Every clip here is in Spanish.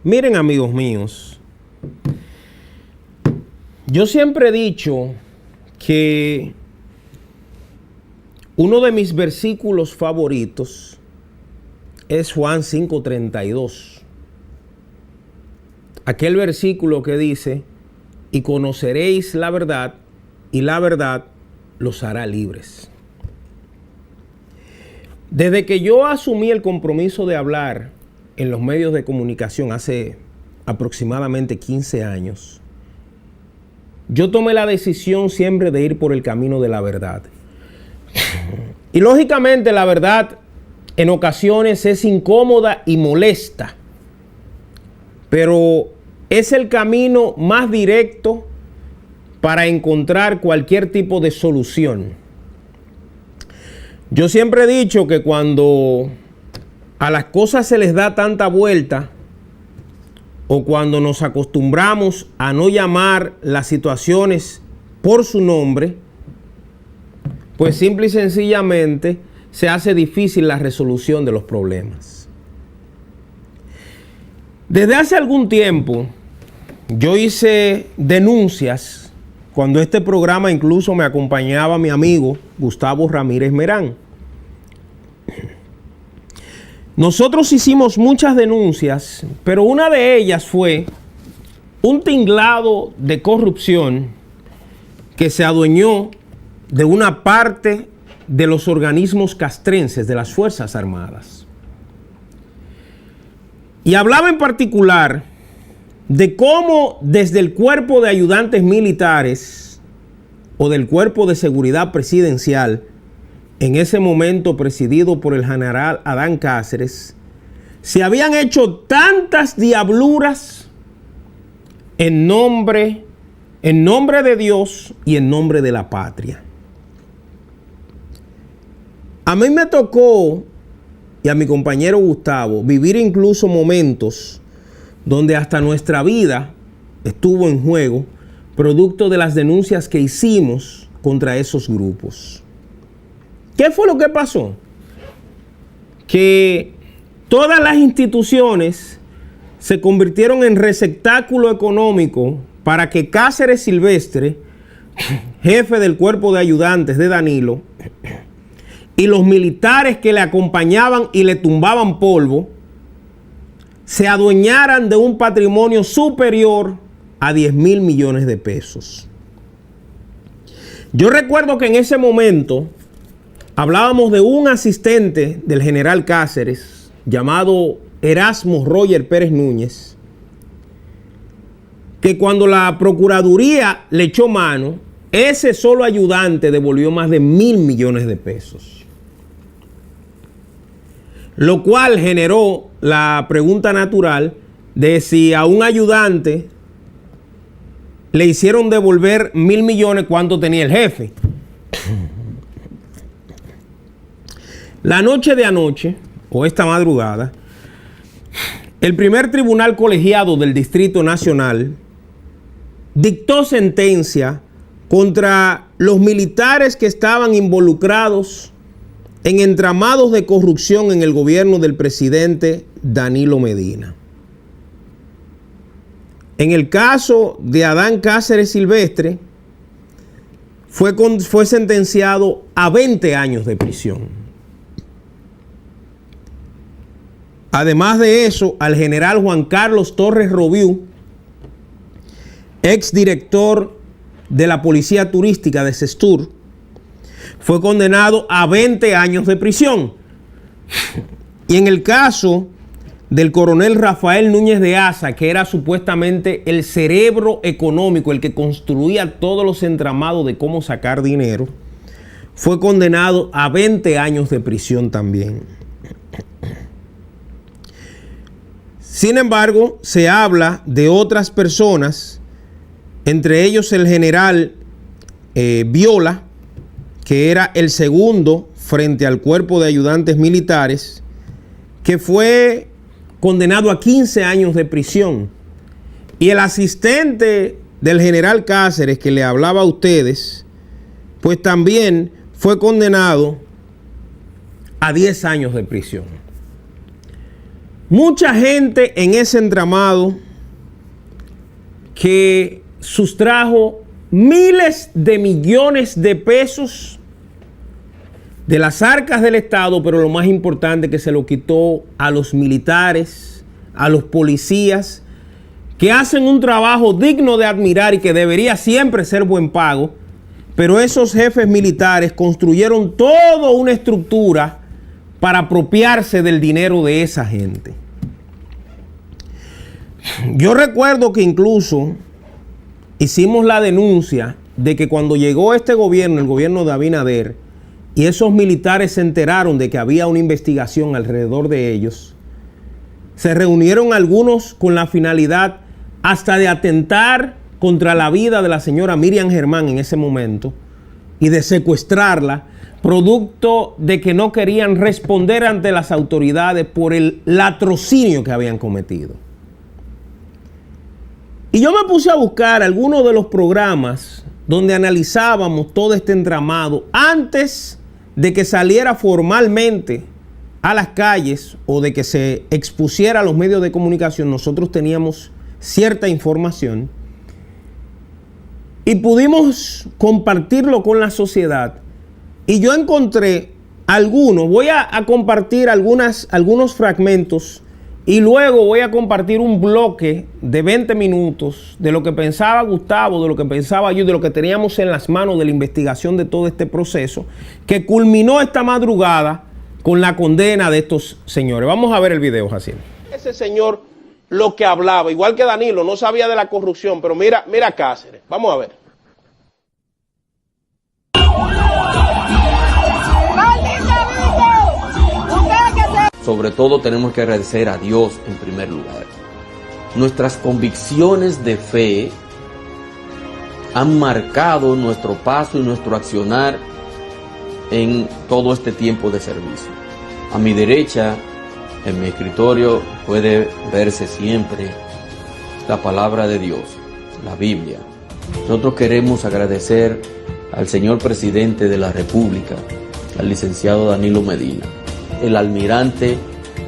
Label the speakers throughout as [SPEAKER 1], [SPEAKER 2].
[SPEAKER 1] Miren, amigos míos, yo siempre he dicho que uno de mis versículos favoritos es Juan 5:32. Aquel versículo que dice, y conoceréis la verdad, y la verdad los hará libres. Desde que yo asumí el compromiso de hablar en los medios de comunicación hace aproximadamente 15 años, yo tomé la decisión siempre de ir por el camino de la verdad. Y lógicamente la verdad en ocasiones es incómoda y molesta, pero es el camino más directo para encontrar cualquier tipo de solución. Yo siempre he dicho que cuando a las cosas se les da tanta vuelta, o cuando nos acostumbramos a no llamar las situaciones por su nombre, pues simple y sencillamente se hace difícil la resolución de los problemas. Desde hace algún tiempo yo hice denuncias, cuando este programa incluso me acompañaba mi amigo Gustavo Ramírez Merán. Nosotros hicimos muchas denuncias, pero una de ellas fue un tinglado de corrupción que se adueñó de una parte de los organismos castrenses de las Fuerzas Armadas. Y hablaba en particular de cómo desde el cuerpo de ayudantes militares o del cuerpo de seguridad presidencial, en ese momento presidido por el general Adán Cáceres, se habían hecho tantas diabluras en nombre de Dios y en nombre de la patria. A mí me tocó, y a mi compañero Gustavo, vivir incluso momentos donde hasta nuestra vida estuvo en juego, producto de las denuncias que hicimos contra esos grupos. ¿Qué fue lo que pasó? Que todas las instituciones se convirtieron en receptáculo económico para que Cáceres Silvestre, jefe del cuerpo de ayudantes de Danilo, y los militares que le acompañaban y le tumbaban polvo, se adueñaran de un patrimonio superior a 10,000 millones de pesos. Yo recuerdo que en ese momento hablábamos de un asistente del general Cáceres llamado Erasmo Roger Pérez Núñez, que cuando la Procuraduría le echó mano, ese solo ayudante devolvió más de 1,000 millones de pesos. Lo cual generó la pregunta natural de si a un ayudante le hicieron devolver 1,000 millones, ¿cuánto tenía el jefe? La noche de anoche, o esta madrugada, el primer tribunal colegiado del Distrito Nacional dictó sentencia contra los militares que estaban involucrados en entramados de corrupción en el gobierno del presidente Danilo Medina. En el caso de Adán Cáceres Silvestre, fue sentenciado a 20 años de prisión. Además de eso, al general Juan Carlos Torres Robiú, exdirector de la Policía Turística de Sestur, fue condenado a 20 años de prisión. Y en el caso del coronel Rafael Núñez de Asa, que era supuestamente el cerebro económico, el que construía todos los entramados de cómo sacar dinero, fue condenado a 20 años de prisión también. Sin embargo, se habla de otras personas, entre ellos el general Viola, que era el segundo frente al cuerpo de ayudantes militares, que fue condenado a 15 años de prisión. Y el asistente del general Cáceres, que le hablaba a ustedes, pues también fue condenado a 10 años de prisión. Mucha gente en ese entramado que sustrajo miles de millones de pesos de las arcas del Estado, pero lo más importante, que se lo quitó a los militares, a los policías, que hacen un trabajo digno de admirar y que debería siempre ser buen pago, pero esos jefes militares construyeron toda una estructura para apropiarse del dinero de esa gente. Yo recuerdo que incluso hicimos la denuncia de que cuando llegó este gobierno, el gobierno de Abinader, y esos militares se enteraron de que había una investigación alrededor de ellos, se reunieron algunos con la finalidad hasta de atentar contra la vida de la señora Miriam Germán en ese momento y de secuestrarla, producto de que no querían responder ante las autoridades por el latrocinio que habían cometido. Y yo me puse a buscar algunos de los programas donde analizábamos todo este entramado antes de que saliera formalmente a las calles o de que se expusiera a los medios de comunicación. Nosotros teníamos cierta información y pudimos compartirlo con la sociedad. Y yo encontré algunos, voy a compartir algunos fragmentos y luego voy a compartir un bloque de 20 minutos de lo que pensaba Gustavo, de lo que pensaba yo, de lo que teníamos en las manos de la investigación de todo este proceso, que culminó esta madrugada con la condena de estos señores. Vamos a ver el video, Jaciel.
[SPEAKER 2] Ese señor lo que hablaba, igual que Danilo, no sabía de la corrupción, pero mira Cáceres. Vamos a ver.
[SPEAKER 3] Sobre todo tenemos que agradecer a Dios en primer lugar. Nuestras convicciones de fe han marcado nuestro paso y nuestro accionar en todo este tiempo de servicio. A mi derecha, en mi escritorio, puede verse siempre la palabra de Dios, la Biblia. Nosotros queremos agradecer al señor presidente de la República, al licenciado Danilo Medina, el almirante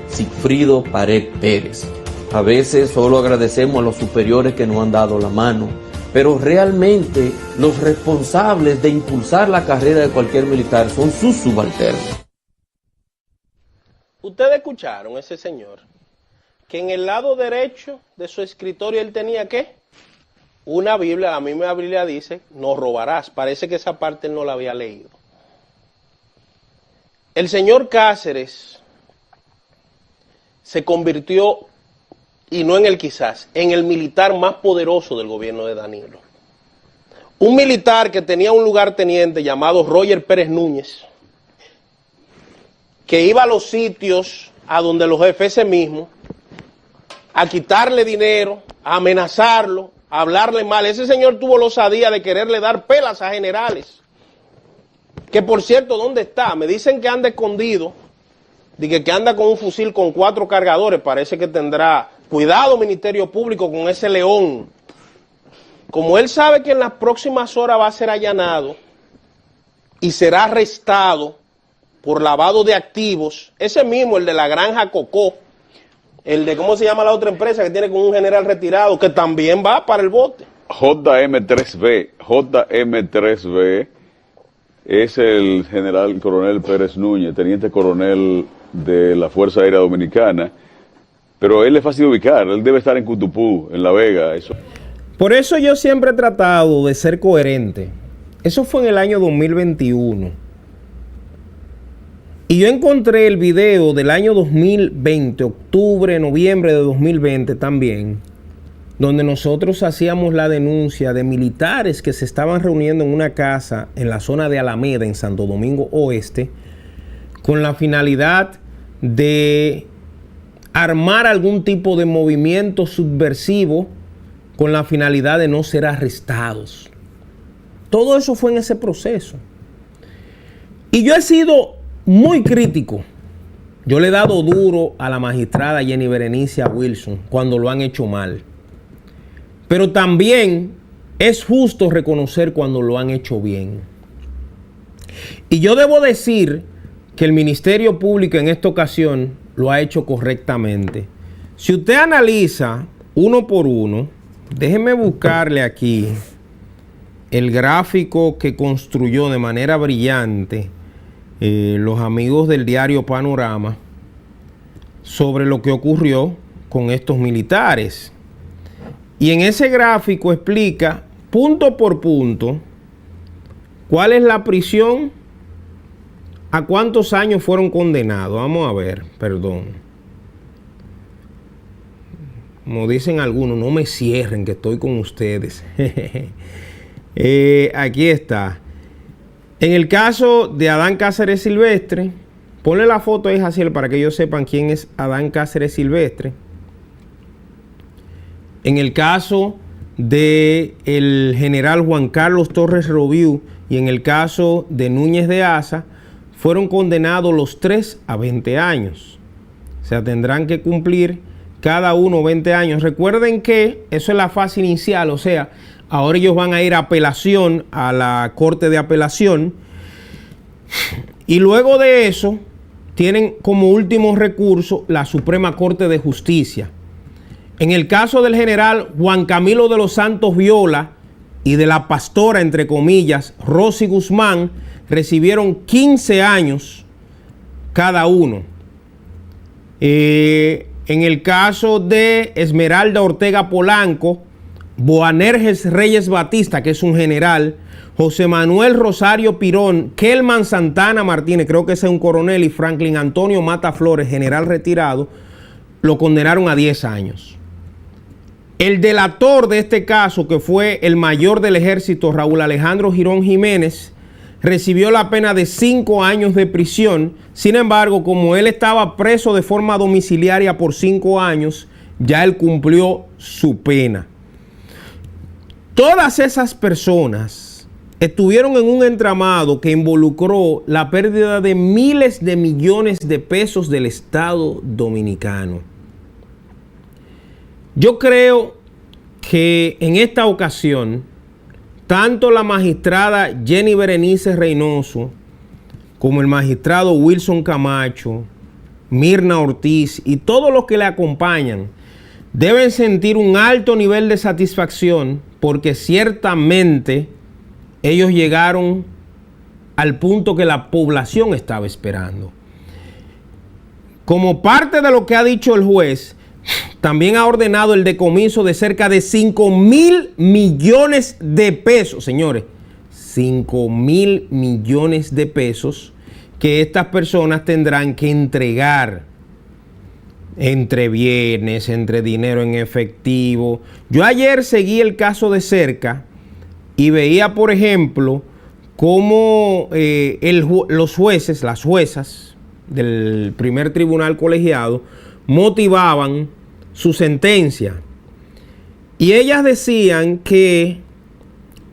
[SPEAKER 3] Sigfrido Pared Pérez. A veces solo agradecemos a los superiores que nos han dado la mano, pero realmente los responsables de impulsar la carrera de cualquier militar son sus subalternos.
[SPEAKER 2] Ustedes escucharon ese señor, que en el lado derecho de su escritorio él tenía ¿qué? Una Biblia. La misma Biblia dice, no robarás. Parece que esa parte él no la había leído. El señor Cáceres se convirtió, y no en el quizás, en el militar más poderoso del gobierno de Danilo. Un militar que tenía un lugarteniente llamado Roger Pérez Núñez, que iba a los sitios a donde los jefes ese mismo, a quitarle dinero, a amenazarlo, a hablarle mal. Ese señor tuvo la osadía de quererle dar pelas a generales. Que por cierto, ¿dónde está? Me dicen que anda escondido, que anda con un fusil con 4 cargadores, parece que tendrá cuidado Ministerio Público con ese león. Como él sabe que en las próximas horas va a ser allanado y será arrestado por lavado de activos, ese mismo, el de la granja Cocó, el de, ¿cómo se llama la otra empresa que tiene con un general retirado, que también va para el bote?
[SPEAKER 4] JM3B es el general coronel Pérez Núñez, teniente coronel de la Fuerza Aérea Dominicana, pero él es fácil de ubicar, él debe estar en Cutupú, en La Vega. Eso.
[SPEAKER 1] Por eso yo siempre he tratado de ser coherente. Eso fue en el año 2021. Y yo encontré el video del año 2020, octubre, noviembre de 2020 también, donde nosotros hacíamos la denuncia de militares que se estaban reuniendo en una casa en la zona de Alameda, en Santo Domingo Oeste, con la finalidad de armar algún tipo de movimiento subversivo con la finalidad de no ser arrestados. Todo eso fue en ese proceso. Y yo he sido muy crítico. Yo le he dado duro a la magistrada Jenny Berenice Wilson cuando lo han hecho mal. Pero también es justo reconocer cuando lo han hecho bien. Y yo debo decir que el Ministerio Público en esta ocasión lo ha hecho correctamente. Si usted analiza uno por uno, déjeme buscarle aquí el gráfico que construyó de manera brillante los amigos del diario Panorama sobre lo que ocurrió con estos militares. Y en ese gráfico explica punto por punto cuál es la prisión, a cuántos años fueron condenados. Vamos a ver, perdón. Como dicen algunos, no me cierren que estoy con ustedes. Aquí está. En el caso de Adán Cáceres Silvestre, ponle la foto ahí, Jaciel, para que ellos sepan quién es Adán Cáceres Silvestre. En el caso de el general Juan Carlos Torres Roviú y en el caso de Núñez de Asa, fueron condenados los 3 a 20 años. O sea, tendrán que cumplir cada uno 20 años. Recuerden que eso es la fase inicial, o sea, ahora ellos van a ir a apelación, a la Corte de Apelación, y luego de eso tienen como último recurso la Suprema Corte de Justicia. En el caso del general Juan Camilo de los Santos Viola y de la pastora, entre comillas, Rosy Guzmán, recibieron 15 años cada uno. En el caso de Esmeralda Ortega Polanco, Boanerges Reyes Batista, que es un general, José Manuel Rosario Pirón, Kelman Santana Martínez, creo que ese es un coronel, y Franklin Antonio Mata Flores, general retirado, lo condenaron a 10 años. El delator de este caso, que fue el mayor del ejército, Raúl Alejandro Girón Jiménez, recibió la pena de 5 años de prisión. Sin embargo, como él estaba preso de forma domiciliaria por 5 años, ya él cumplió su pena. Todas esas personas estuvieron en un entramado que involucró la pérdida de miles de millones de pesos del Estado dominicano. Yo creo que en esta ocasión, tanto la magistrada Jenny Berenice Reynoso como el magistrado Wilson Camacho, Mirna Ortiz y todos los que le acompañan deben sentir un alto nivel de satisfacción, porque ciertamente ellos llegaron al punto que la población estaba esperando. Como parte de lo que ha dicho el juez, también ha ordenado el decomiso de cerca de 5.000 millones de pesos, señores, 5.000 millones de pesos que estas personas tendrán que entregar entre bienes, entre dinero en efectivo. Yo ayer seguí el caso de cerca y veía, por ejemplo, cómo los jueces, las juezas del primer tribunal colegiado motivaban su sentencia. Y ellas decían que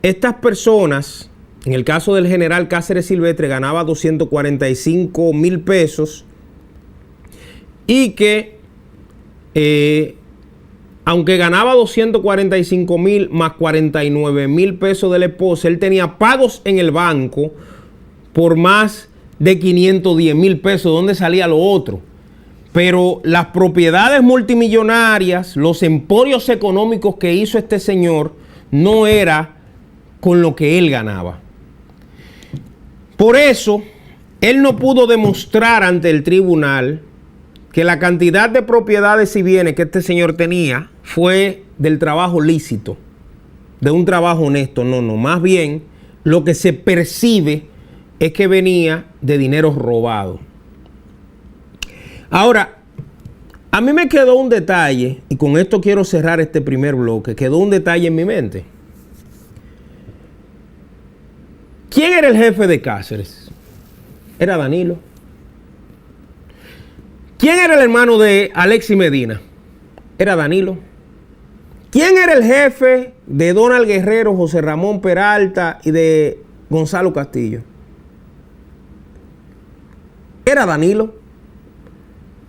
[SPEAKER 1] estas personas, en el caso del general Cáceres Silvestre, ganaba 245.000 pesos y que aunque ganaba 245.000 más 49.000 pesos de la esposa, él tenía pagos en el banco por más de 510.000 pesos. ¿Dónde salía lo otro? Pero las propiedades multimillonarias, los emporios económicos que hizo este señor, no era con lo que él ganaba. Por eso, él no pudo demostrar ante el tribunal que la cantidad de propiedades y bienes que este señor tenía fue del trabajo lícito, de un trabajo honesto. No, más bien lo que se percibe es que venía de dinero robado. Ahora, a mí me quedó un detalle, y con esto quiero cerrar este primer bloque. Quedó un detalle en mi mente. ¿Quién era el jefe de Cáceres? Era Danilo. ¿Quién era el hermano de Alexis Medina? Era Danilo. ¿Quién era el jefe de Donald Guerrero, José Ramón Peralta y de Gonzalo Castillo? Era Danilo.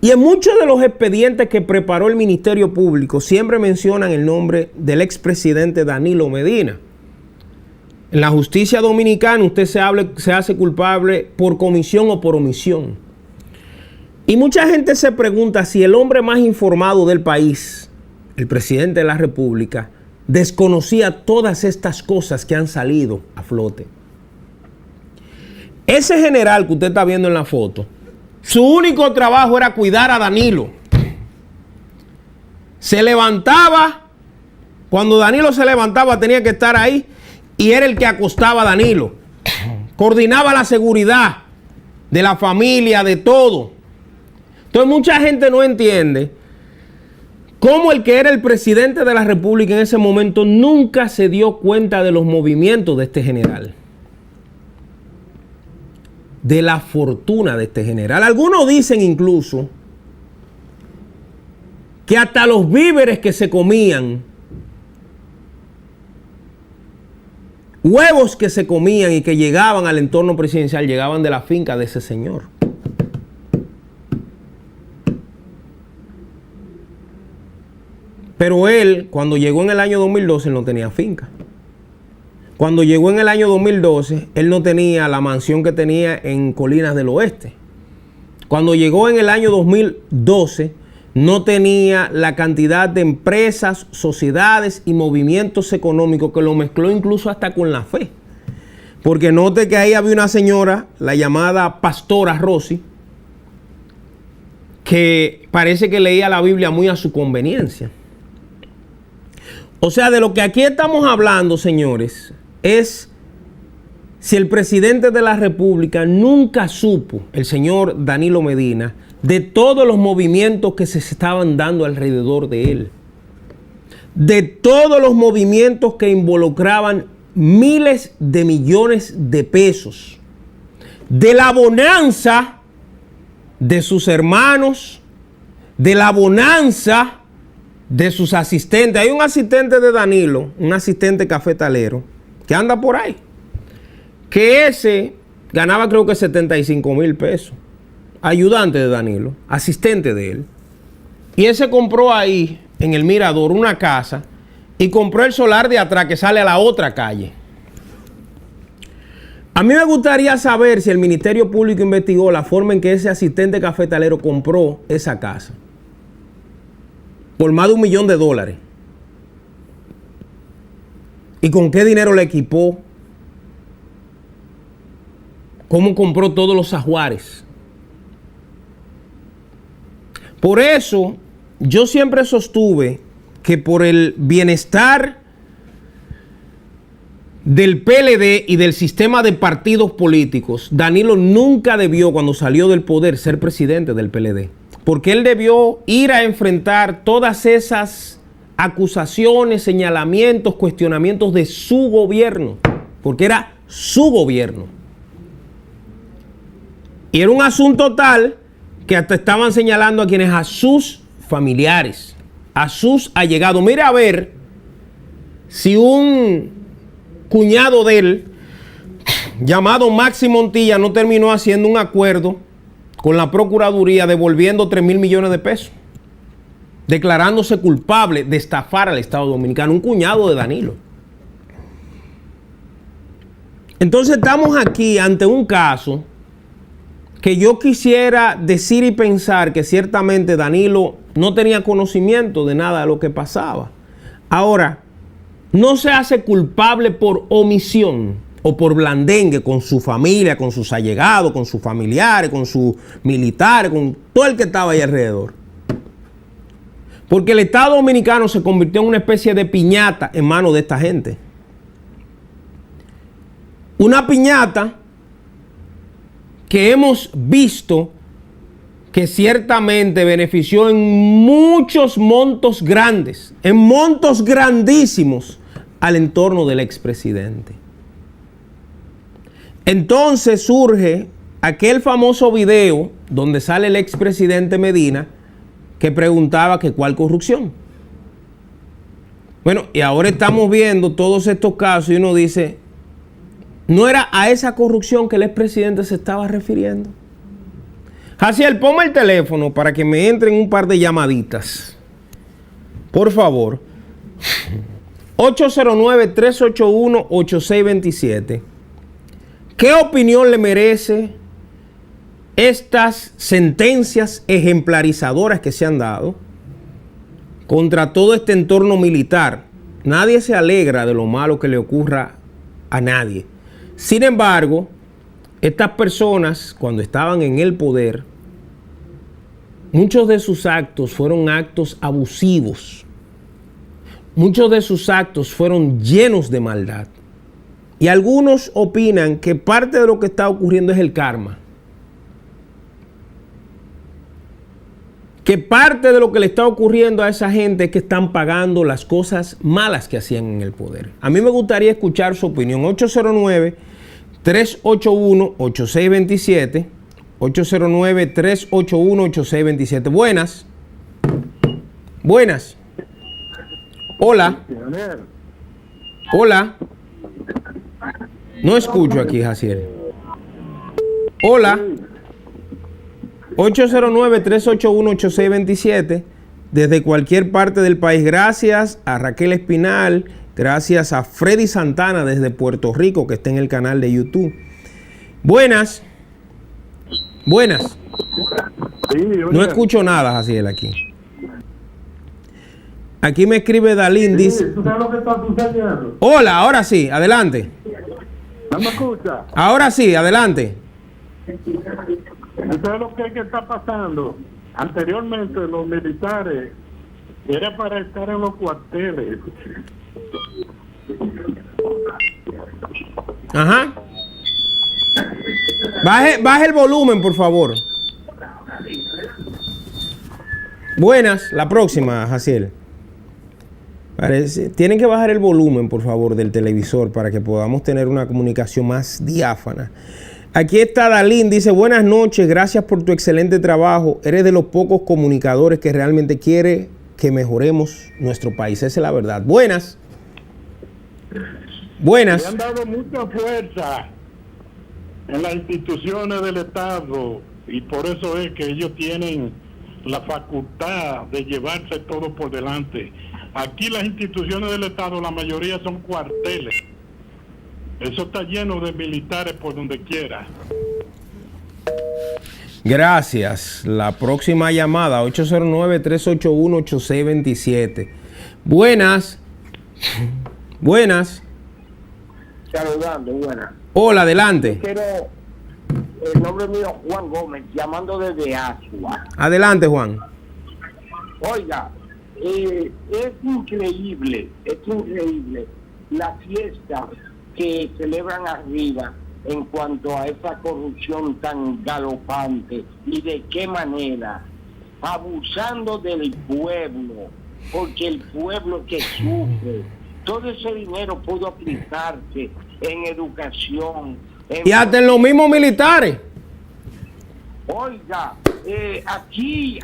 [SPEAKER 1] Y en muchos de los expedientes que preparó el Ministerio Público siempre mencionan el nombre del expresidente Danilo Medina. En la justicia dominicana usted se hace culpable por comisión o por omisión. Y mucha gente se pregunta si el hombre más informado del país, el presidente de la República, desconocía todas estas cosas que han salido a flote. Ese general que usted está viendo en la foto, su único trabajo era cuidar a Danilo. Se levantaba, cuando Danilo se levantaba tenía que estar ahí y era el que acostaba a Danilo. Coordinaba la seguridad de la familia, de todo. Entonces mucha gente no entiende cómo el que era el presidente de la República en ese momento nunca se dio cuenta de los movimientos de este general. De la fortuna de este general. Algunos dicen incluso que hasta los víveres que se comían, huevos que se comían y que llegaban al entorno presidencial, llegaban de la finca de ese señor. Pero él, cuando llegó en el año 2012, él no tenía finca. Cuando llegó en el año 2012, él no tenía la mansión que tenía en Colinas del Oeste. Cuando llegó en el año 2012, no tenía la cantidad de empresas, sociedades y movimientos económicos que lo mezcló incluso hasta con la fe. Porque note que ahí había una señora, la llamada Pastora Rossi, que parece que leía la Biblia muy a su conveniencia. O sea, de lo que aquí estamos hablando, señores, es si el presidente de la República nunca supo, el señor Danilo Medina, de todos los movimientos que se estaban dando alrededor de él. De todos los movimientos que involucraban miles de millones de pesos. De la bonanza de sus hermanos, de la bonanza de sus asistentes. Hay un asistente de Danilo, un asistente cafetalero, que anda por ahí, que ese ganaba creo que 75,000 pesos. Ayudante de Danilo, asistente de él. Y ese compró ahí, en el Mirador, una casa y compró el solar de atrás que sale a la otra calle. A mí me gustaría saber si el Ministerio Público investigó la forma en que ese asistente cafetalero compró esa casa. Por más de $1 millón. ¿Y con qué dinero le equipó? ¿Cómo compró todos los ajuares? Por eso, yo siempre sostuve que por el bienestar del PLD y del sistema de partidos políticos, Danilo nunca debió, cuando salió del poder, ser presidente del PLD. Porque él debió ir a enfrentar todas esas acusaciones, señalamientos, cuestionamientos de su gobierno. Porque era su gobierno. Y era un asunto tal que hasta estaban señalando a quienes, a sus familiares, a sus allegados. Mira a ver si un cuñado de él, llamado Maxi Montilla, no terminó haciendo un acuerdo con la Procuraduría devolviendo 3,000 millones de pesos, declarándose culpable de estafar al Estado Dominicano, un cuñado de Danilo. Entonces estamos aquí ante un caso que yo quisiera decir y pensar que ciertamente Danilo no tenía conocimiento de nada de lo que pasaba. Ahora, no se hace culpable por omisión o por blandengue con su familia, con sus allegados, con sus familiares, con sus militares, con todo el que estaba ahí alrededor. Porque el Estado Dominicano se convirtió en una especie de piñata en manos de esta gente. Una piñata que hemos visto que ciertamente benefició en muchos montos grandes, en montos grandísimos al entorno del expresidente. Entonces surge aquel famoso video donde sale el expresidente Medina que preguntaba que cuál corrupción. Bueno, y ahora estamos viendo todos estos casos y uno dice, ¿no era a esa corrupción que el expresidente se estaba refiriendo? Jaciel, ponme el teléfono para que me entren un par de llamaditas. Por favor. 809-381-8627. ¿Qué opinión le merece estas sentencias ejemplarizadoras que se han dado contra todo este entorno militar. Nadie se alegra de lo malo que le ocurra a nadie. Sin embargo, estas personas, cuando estaban en el poder, muchos de sus actos fueron actos abusivos. Muchos de sus actos fueron llenos de maldad. Y algunos opinan que parte de lo que está ocurriendo es el karma. Que parte de lo que le está ocurriendo a esa gente es que están pagando las cosas malas que hacían en el poder. A mí me gustaría escuchar su opinión. 809-381-8627. 809-381-8627. Buenas. Buenas. Hola. Hola. No escucho aquí, Jaciel. Hola. 809-381-8627. Desde cualquier parte del país. Gracias a Raquel Espinal. Gracias a Freddy Santana desde Puerto Rico, que está en el canal de YouTube. Buenas. Buenas. No escucho nada, Jaciel, aquí. Aquí me escribe Dalín, dice...
[SPEAKER 5] ¿Tú sabes lo que está sucediendo?
[SPEAKER 1] Hola, ahora sí, adelante.
[SPEAKER 5] ¿No me escucha?
[SPEAKER 1] Ahora sí, adelante.
[SPEAKER 5] ¿Tú sabes lo que está pasando? Anteriormente los militares era para estar en los cuarteles.
[SPEAKER 1] Ajá. Baje el volumen, por favor. Buenas, la próxima, Jaciel. Tienen que bajar el volumen, por favor, del televisor para que podamos tener una comunicación más diáfana. Aquí está Dalín, dice: buenas noches, gracias por tu excelente trabajo. Eres de los pocos comunicadores que realmente quiere que mejoremos nuestro país. Esa es la verdad. Buenas. Buenas.
[SPEAKER 5] Le han dado mucha fuerza en las instituciones del Estado y por eso es que ellos tienen la facultad de llevarse todo por delante. Aquí las instituciones del Estado, la mayoría son cuarteles. Eso está lleno de militares por donde quiera.
[SPEAKER 1] Gracias. La próxima llamada, 809-381-8627. Buenas. Buenas.
[SPEAKER 6] Saludando, buenas.
[SPEAKER 1] Hola, adelante.
[SPEAKER 6] Quiero, el nombre mío Juan Gómez, llamando desde Asua.
[SPEAKER 1] Adelante, Juan.
[SPEAKER 6] Oiga, es increíble la fiesta que celebran arriba en cuanto a esa corrupción tan galopante y de qué manera, abusando del pueblo, porque el pueblo que sufre, todo ese dinero pudo aplicarse en educación.
[SPEAKER 1] Y hasta en los mismos militares.
[SPEAKER 6] Oiga, aquí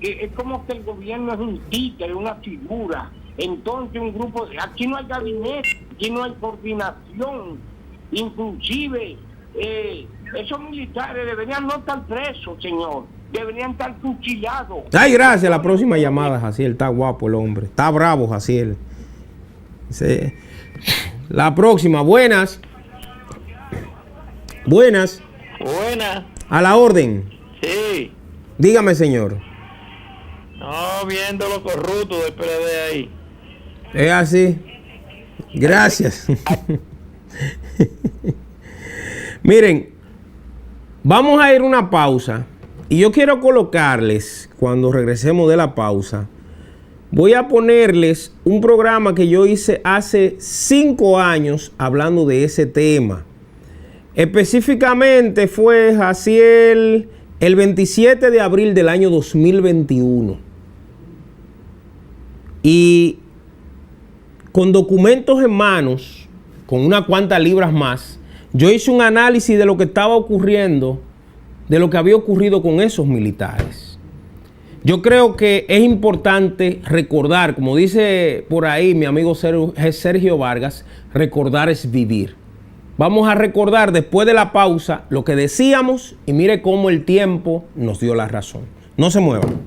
[SPEAKER 6] es como que el gobierno es un títere, una figura. Entonces un grupo, aquí no hay gabinete, aquí no hay coordinación. Inclusive esos militares deberían no estar presos, señor. Deberían estar fusilados.
[SPEAKER 1] Ay, gracias. La próxima llamada, Jaciel. Está guapo el hombre. Está bravo, Jaciel. Sí. La próxima. Buenas. Buenas.
[SPEAKER 7] Buenas.
[SPEAKER 1] A la orden.
[SPEAKER 7] Sí.
[SPEAKER 1] Dígame, señor.
[SPEAKER 7] No, viendo lo corrupto del PLD ahí.
[SPEAKER 1] Es así. Gracias. Miren, vamos a ir a una pausa. Y yo quiero colocarles, cuando regresemos de la pausa, voy a ponerles un programa que yo hice hace 5 años hablando de ese tema. Específicamente fue, Jaciel, el 27 de abril del año 2021. Y con documentos en manos, con unas cuantas libras más, yo hice un análisis de lo que estaba ocurriendo, de lo que había ocurrido con esos militares. Yo creo que es importante recordar, como dice por ahí mi amigo Sergio Vargas, recordar es vivir. Vamos a recordar después de la pausa lo que decíamos y mire cómo el tiempo nos dio la razón. No se muevan.